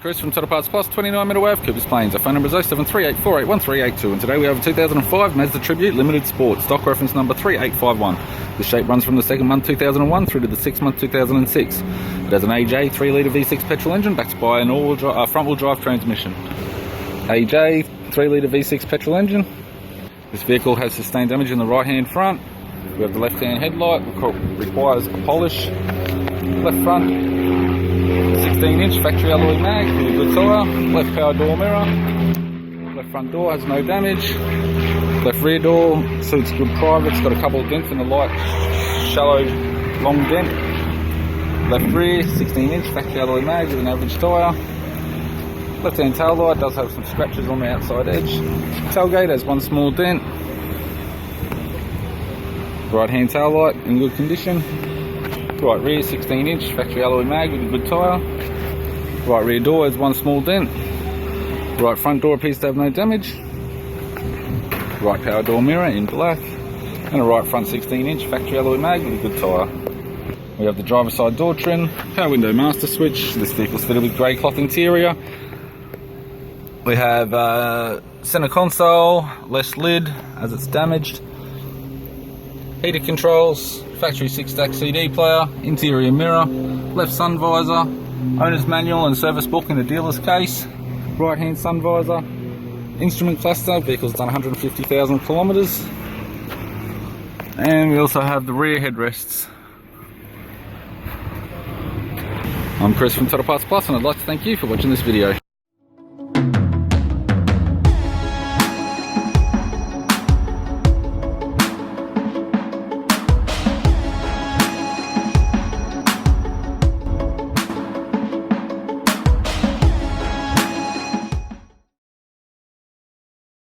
Chris from Total Parts Plus, 29 Middle Ave, Cooper's Plains. Our phone number is 0738481382, and today we have a 2005 Mazda Tribute Limited Sport, stock reference number 3851. The shape runs from the second month 2001 through to the 6th month 2006. It has an AJ 3-litre V6 petrol engine backed by an front-wheel drive transmission. AJ 3-litre V6 petrol engine. This vehicle has sustained damage in the right-hand front. We have the left-hand headlight, requires a polish. Left front, 16-inch factory alloy mag with a good tyre. Left power door mirror. Left front door has no damage. Left rear door suits good private. It's got a couple of dents in the light, shallow, long dent. Left rear, 16-inch factory alloy mag with an average tyre. Left-hand tail light does have some scratches on the outside edge. Tailgate has one small dent. Right-hand tail light in good condition. Right rear, 16-inch factory alloy mag with a good tyre. Right rear door has one small dent. Right front door appears to have no damage. Right power door mirror in black. And a right front 16-inch factory alloy mag with a good tyre. We have the driver's side door trim, power window master switch. This vehicle's fitted with grey cloth interior. We have centre console, less lid as it's damaged. Heater controls, factory 6-stack CD player, interior mirror, left sun visor, owner's manual and service book in the dealer's case, right hand sun visor, instrument cluster, vehicle's done 150,000 kilometres, and we also have the rear headrests. I'm Chris from Total Parts Plus, and I'd like to thank you for watching this video.